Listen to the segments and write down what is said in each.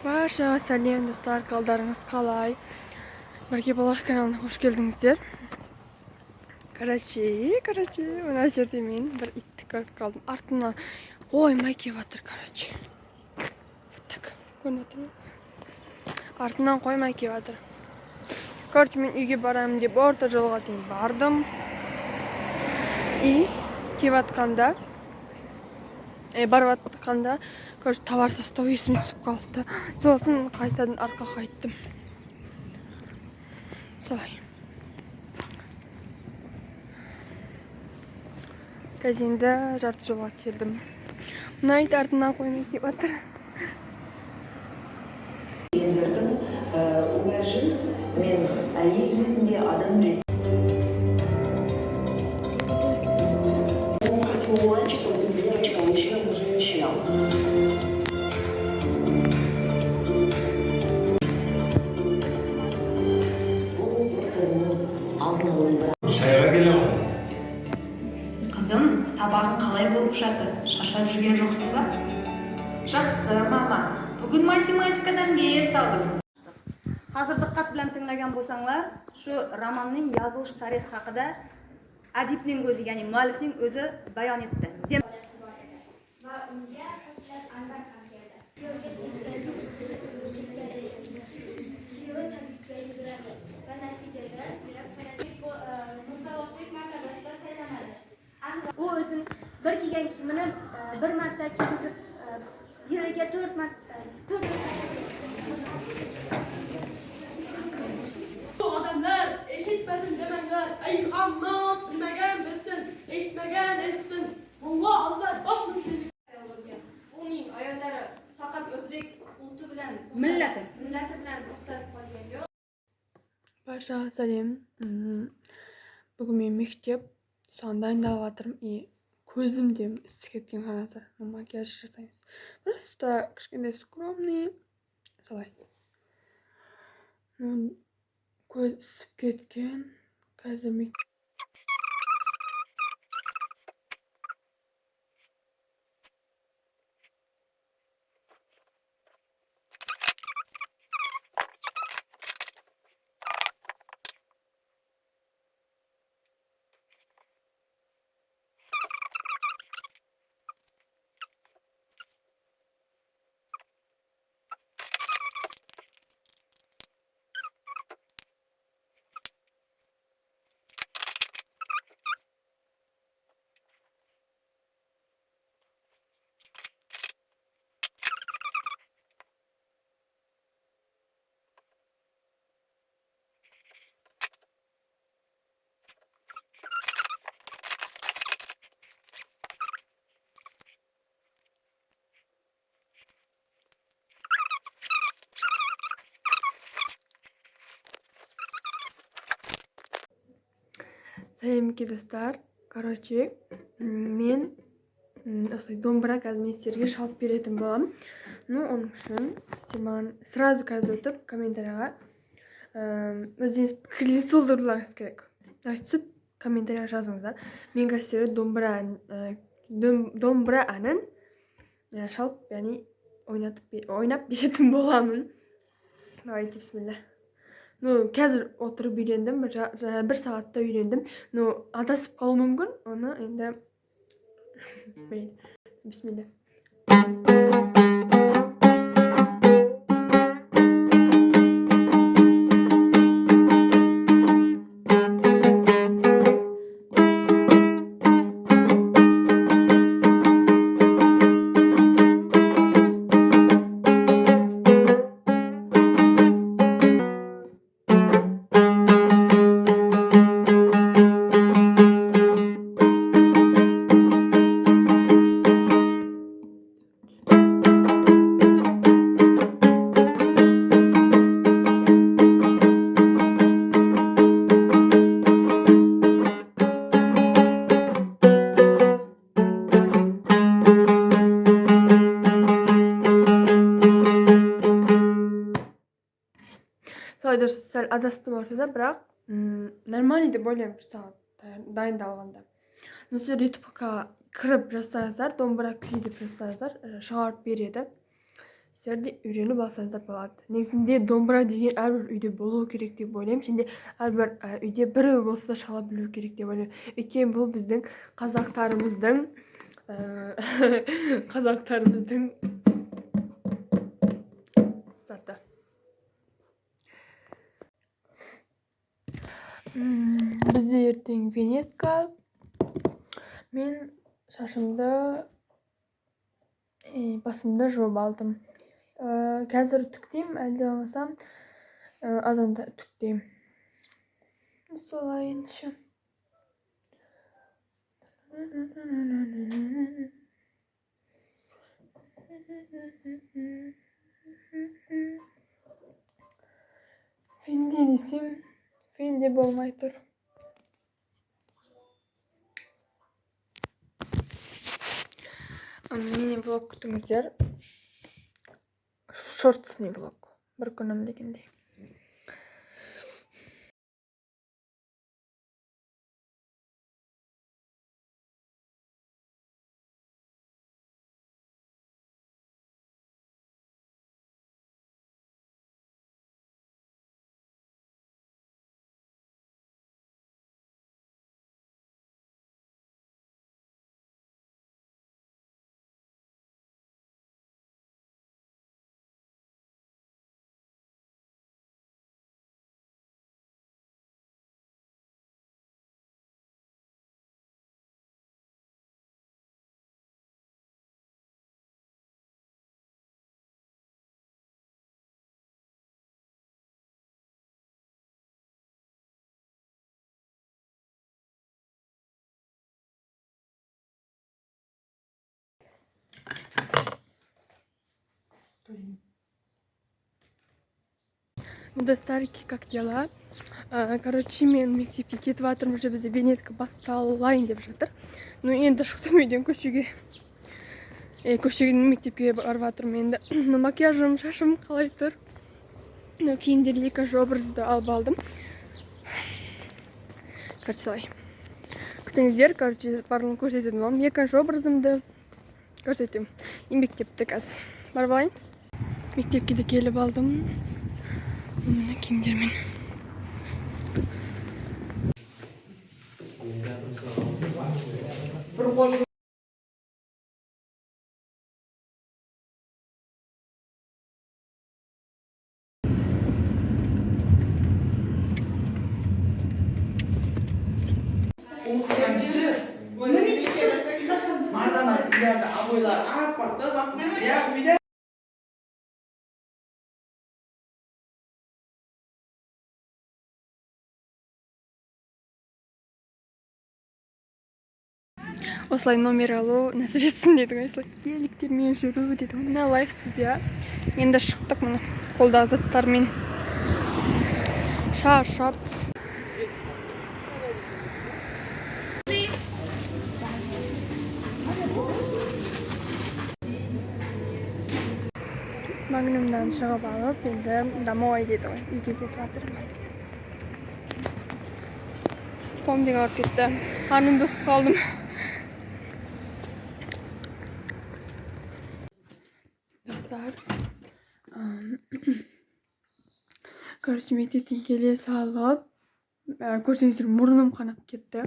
Barcha salom do'stlar, qaldaringiz qalay? Birga Baloq kanaliga xush keldingizlar. Karachi, mana shu yerda men bir itni ko'rib qoldim. Ortimdan qo'ymay kelyaptir, karachi. Tak, ko'ryapsizmi? Ortimdan qo'ymay kelyaptir. Karachi, men uyga boraman deb o'rta yo'lga bordim. Kelayotganda borayotganda tovar sostavi esimga tushib qoldi. So'zin qaytadan orqa qaytdim. Solay. Gazinda jarti yo'lga keldim. Bunay ortimdan qo'ymay kelyaptir. Ulaşım men ayırınca adam Kızım, sabahın qalay болып жатыр? Шаршап жүрген жоқсың ба? Жақсы, мама. Бүгін математикадан ес алдым. Hazır diqqat bilan tinglagan bo'lsanglar, shu romanning yozilish tarixi haqida adibning o'zi, ya'ni muallifning o'zi bayon etdi. Va unga qo'shilib Anvar ham keldi. Kuyovi tabibga yuguradi va natijada musavoshlik martabasida saylanadi. U o'zini bir kiygan kiyimini bir marta kiygizib, yiliga 4 marta Adamlar eşitmedim demengler. Ey Hammas bilmegen bilsin, eşitmegen etsin. Mulla Allah baş müşrik. Uning ayollari faqat o'zbek ulti bilan, millati bilan to'xtalib qolgan yo'q. Barcha salom. Bugun men maktab sondan da'vatim ko'zim dem isib ketgan qarasa. Makiyaj jasaymiz. Просто kichkina скромный. Solay. Ko'z isib ketgan. Kazimik. Salamki do'stlar, karachi, men do'mbira gazmesterga shalb berdim bo'lam. Onun uchun men сразу o'tib kommentariyaga o'zingiz fikringizni so'zlashingiz kerak. Aytib kommentariyaga yozingizlar. Menga sizlar do'mbiraning shalb, ya'ni o'ynab berdim bo'laman. Haydi bismillah. Hozir o'tirib o'ynadim, bir soatda o'ynadim. Adasib qolmam mumkin. Uni endi bismillah. Saydır sel adastım ortada bırak. Normalde böyle bir saat dayındalganda. Nasıl YouTube'a kırıp rastlarlar, dombra kuyup rastlarlar, şart beredi. сіздер де үйреніп алсаңыздар болады. Негізінде домбыра деген әрбір үйде болу керек деп ойлаймын. Және әрбір үйде бір болса да шала білу керек деп ойлаймын. Өйткені бұл біздің қазақтарымыздың заты. Бізде ертең венетка. Мен шашымды басымды жуып алдым. Қазір түктеймін, әлде болмасам азанда түктеймін. Солай ендеше. Фенде десем, фенде болмай тұр. Мені влог күтіңіздер. Шортсный влог. Бір күнім дегендей. Достарики, как дела? Короче, мен мектепке кетіп жатырмын, уже бізде венетка басталайын деп жатыр. Ну, енді шықтым үйден көшеге. Көшеден мектепке барып жатырмын енді. Макияжым, шашым қалай тұр? Киімдер екінші образды алып алдым. Короче, солай. Күтіңіздер, короче, барлығын көрсететін боламын. Екінші образымды көрсетемін. Мектепті қазір. Барып алайын. Мектепке де келіп алдым. Мына киімдермен. Осылай номер алу нәсіп етсін деді ғой. Осылай еліктермен жүру деді ғой. Мына лайф студия. Енді шықтық мұны. Қолдағы заттармен шаршап. Магнумдан шығып алып, енді домой деді ғой. Үйге кетіп жатырмын. Помдың ауырып кетті. Қарным бұқып қалдым. Достар, короче, мектептен келе салып, көрсеңіздер, мұрным қанап кетті.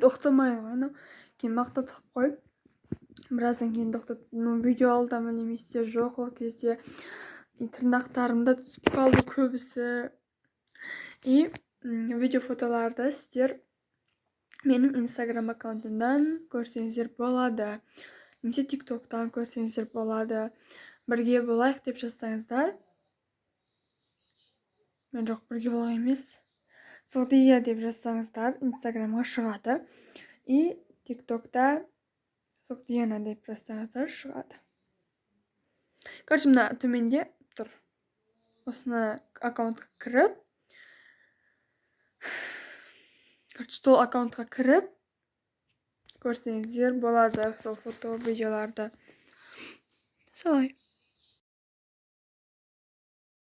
Тоқтамайды ғой, кейін мақтатып қойып, біраздан кейін тоқтатып, видео алдым немесе жоқ, ол кезде тырнақтарымда түсіп қалды көбісі. И видео фотоларды сіздер менің инстаграм аккаунтымдан көрсеңіздер болады. Немесе тиктоктан көрсеңіздер болады. Бірге болайық деп жазсаңыздар. Мен жоқ, бірге болайық емес. Соғдия деп жазсаңыздар инстаграмға шығады. И тиктокта Соғдияна деп жазсаңыздар шығады. Короче, мына төменде тұр. Осыны аккаунтқа кіріп. Короче, сол аккаунтқа кіріп. Көрсеңіздер болады сол фото, видеоларды. Солай.